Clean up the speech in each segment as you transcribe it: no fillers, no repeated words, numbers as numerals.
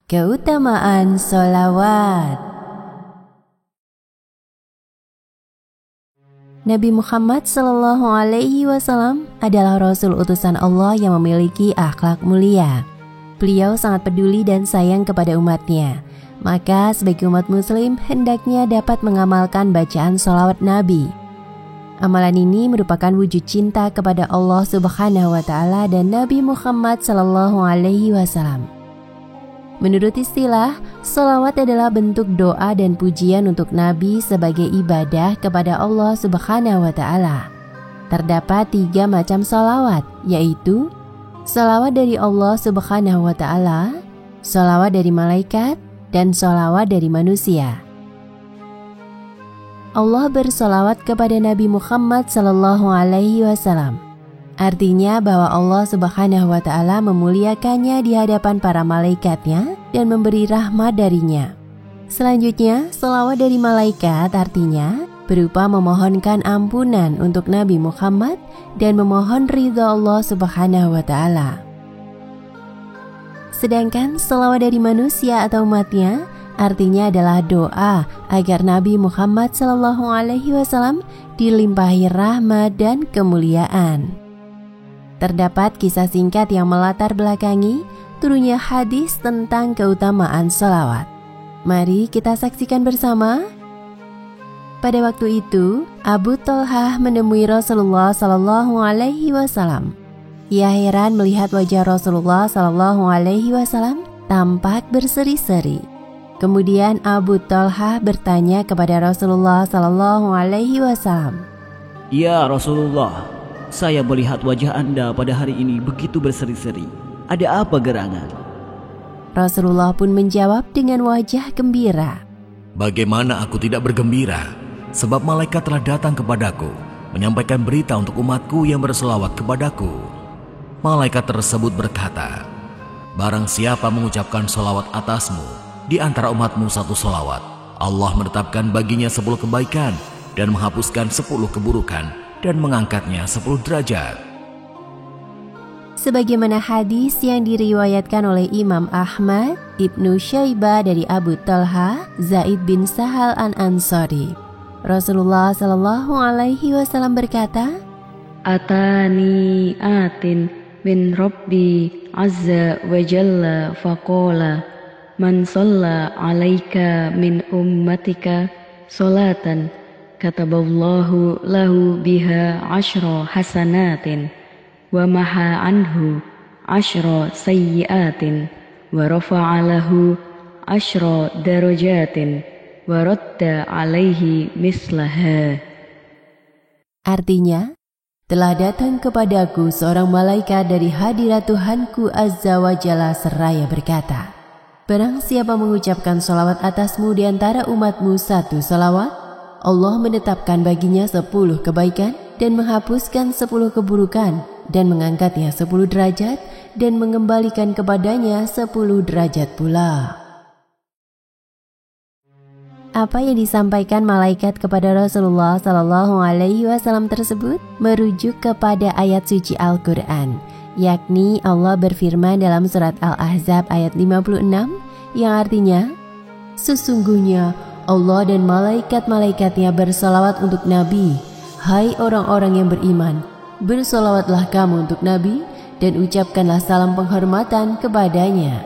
Keutamaan sholawat. Nabi Muhammad SAW adalah Rasul utusan Allah yang memiliki akhlak mulia. Beliau sangat peduli dan sayang kepada umatnya. Maka sebagai umat muslim hendaknya dapat mengamalkan bacaan sholawat Nabi. Amalan ini merupakan wujud cinta kepada Allah Subhanahu wa Ta'ala dan Nabi Muhammad SAW. Menurut istilah, sholawat adalah bentuk doa dan pujian untuk Nabi sebagai ibadah kepada Allah Subhanahu wa Ta'ala. Terdapat 3 macam sholawat, yaitu sholawat dari Allah Subhanahu wa Ta'ala, sholawat dari malaikat, dan sholawat dari manusia. Allah bersholawat kepada Nabi Muhammad SAW. Artinya bahwa Allah Subhanahu wa Ta'ala memuliakannya di hadapan para malaikatnya dan memberi rahmat darinya. Selanjutnya, sholawat dari malaikat artinya berupa memohonkan ampunan untuk Nabi Muhammad dan memohon ridha Allah Subhanahu wa Ta'ala. Sedangkan sholawat dari manusia atau umatnya artinya adalah doa agar Nabi Muhammad SAW dilimpahi rahmat dan kemuliaan. Terdapat kisah singkat yang melatar belakangi turunnya hadis tentang keutamaan sholawat. Mari kita saksikan bersama. Pada waktu itu, Abu Thalhah menemui Rasulullah SAW. Ia heran melihat wajah Rasulullah SAW tampak berseri-seri. Kemudian Abu Thalhah bertanya kepada Rasulullah SAW. Ya Rasulullah, saya melihat wajah Anda pada hari ini begitu berseri-seri. Ada apa gerangan? Rasulullah pun menjawab dengan wajah gembira. Bagaimana aku tidak bergembira? Sebab malaikat telah datang kepadaku, menyampaikan berita untuk umatku yang berselawat kepadaku. Malaikat tersebut berkata, barang siapa mengucapkan selawat atasmu, di antara umatmu 1 selawat, Allah menetapkan baginya 10 kebaikan dan menghapuskan 10 keburukan dan mengangkatnya 10 derajat. Sebagaimana hadis yang diriwayatkan oleh Imam Ahmad, Ibnu Syaibah dari Abu Thalhah, Zaid bin Sahal An-Ansari. Rasulullah SAW berkata, Atani atin min Rabbi azza wa jalla faqala man shalla alaika min ummatika salatan kataballahu lahu biha 10 hasanatin wa maha anhu 10 sayyiatin wa rafa'a lahu 10 darajatin wa radda alaihi mislaha. Artinya, telah datang kepadaku seorang malaikat dari hadirat Tuhanku Azza wa Jalla seraya berkata, barang siapa mengucapkan sholawat atasmu di antara umatmu 1 sholawat, Allah menetapkan baginya 10 kebaikan dan menghapuskan 10 keburukan dan mengangkatnya 10 derajat dan mengembalikan kepadanya 10 derajat pula. Apa yang disampaikan malaikat kepada Rasulullah SAW tersebut merujuk kepada ayat suci Al-Quran, yakni Allah berfirman dalam surat Al-Ahzab ayat 56 yang artinya, sesungguhnya Allah dan malaikat-malaikatnya bersalawat untuk Nabi. Hai orang-orang yang beriman, bersalawatlah kamu untuk Nabi dan ucapkanlah salam penghormatan kepadanya.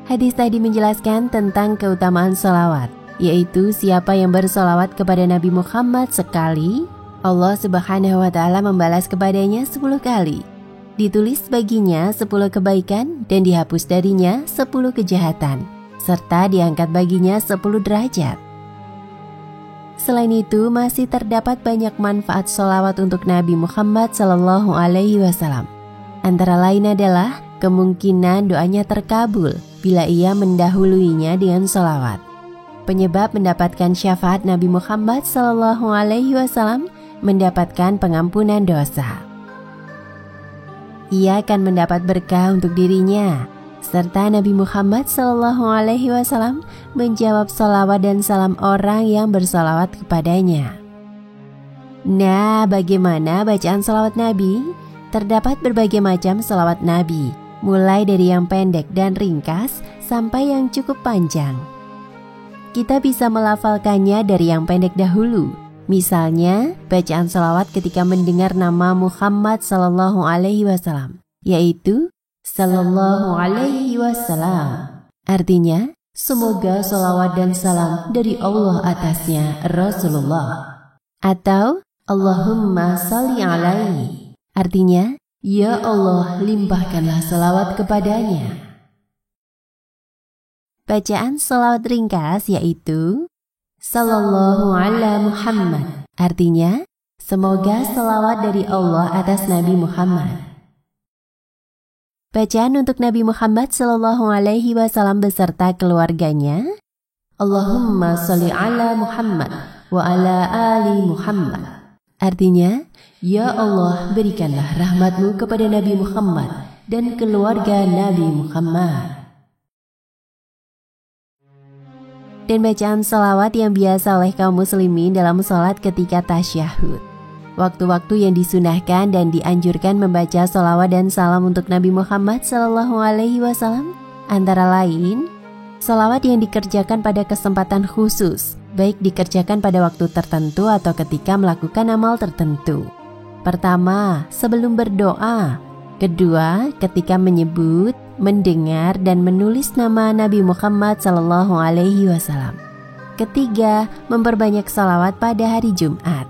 Hadis tadi menjelaskan tentang keutamaan salawat, yaitu siapa yang bersalawat kepada Nabi Muhammad sekali, Allah Subhanahu wa Ta'ala membalas kepadanya 10 kali. Ditulis baginya 10 kebaikan dan dihapus darinya 10 kejahatan, serta diangkat baginya 10 derajat. Selain itu, masih terdapat banyak manfaat sholawat untuk Nabi Muhammad SAW. Antara lain adalah kemungkinan doanya terkabul bila ia mendahuluinya dengan sholawat. Penyebab mendapatkan syafaat Nabi Muhammad SAW mendapatkan pengampunan dosa. Ia akan mendapat berkah untuk dirinya, serta Nabi Muhammad SAW menjawab sholawat dan salam orang yang bersolawat kepadanya. Nah, bagaimana bacaan sholawat Nabi? Terdapat berbagai macam sholawat Nabi. mulai dari yang pendek dan ringkas sampai yang cukup panjang. Kita bisa melafalkannya dari yang pendek dahulu. Misalnya, bacaan salawat ketika mendengar nama Muhammad sallallahu alaihi wasallam, yaitu sallallahu alaihi wasallam. Artinya, semoga salawat dan salam dari Allah atasnya Rasulullah. Atau Allahumma salli alaihi. Artinya, ya Allah, limpahkanlah salawat kepadanya. Bacaan salawat ringkas yaitu Sallallahu ala Muhammad. Artinya, semoga salawat dari Allah atas Nabi Muhammad. Bacaan untuk Nabi Muhammad sallallahu alaihi wasallam beserta keluarganya, Allahumma salli ala Muhammad wa ala ali Muhammad. Artinya, ya Allah, berikanlah rahmatmu kepada Nabi Muhammad dan keluarga Nabi Muhammad. Dan bacaan salawat yang biasa oleh kaum muslimin dalam sholat ketika tasyahud. Waktu-waktu yang disunahkan dan dianjurkan membaca salawat dan salam untuk Nabi Muhammad SAW antara lain, salawat yang dikerjakan pada kesempatan khusus, baik dikerjakan pada waktu tertentu atau ketika melakukan amal tertentu. Pertama, sebelum berdoa. Kedua, ketika menyebut, mendengar, dan menulis nama Nabi Muhammad SAW. Ketiga, memperbanyak salawat pada hari Jumat.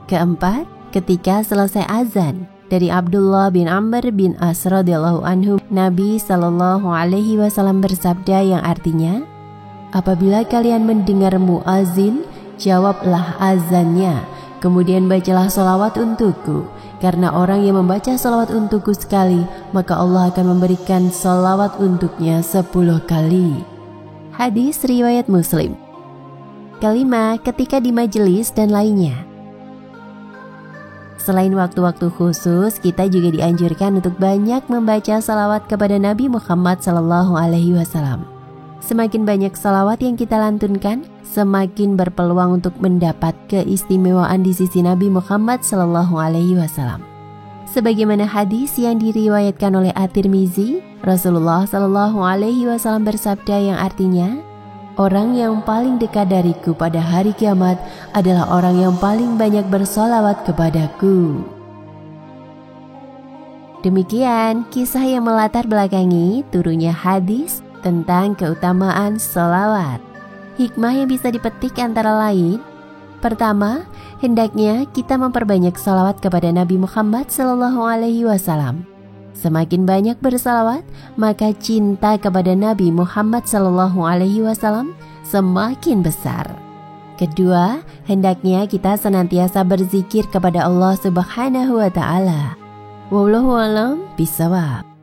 Keempat, ketika selesai azan. Dari Abdullah bin Amr bin As radhiyallahu anhu, Nabi SAW bersabda yang artinya, apabila kalian mendengar muazin, jawablah azannya, kemudian bacalah salawat untukku, karena orang yang membaca salawat untukku sekali, maka Allah akan memberikan salawat untuknya 10 kali. Hadis riwayat Muslim. Kelima, ketika di majelis dan lainnya. Selain waktu-waktu khusus, kita juga dianjurkan untuk banyak membaca salawat kepada Nabi Muhammad SAW. Semakin banyak salawat yang kita lantunkan, semakin berpeluang untuk mendapat keistimewaan di sisi Nabi Muhammad SAW. Sebagaimana hadis yang diriwayatkan oleh At-Tirmizi, Rasulullah SAW bersabda yang artinya, orang yang paling dekat dariku pada hari kiamat adalah orang yang paling banyak bersolawat kepadaku. Demikian kisah yang melatar belakangi turunnya hadis tentang keutamaan solawat. Hikmah yang bisa dipetik antara lain, pertama, hendaknya kita memperbanyak salawat kepada Nabi Muhammad SAW. Semakin banyak bersalawat, maka cinta kepada Nabi Muhammad SAW semakin besar. Kedua, hendaknya kita senantiasa berzikir kepada Allah Subhanahu wa Ta'ala. Wallahu a'lam bishawab.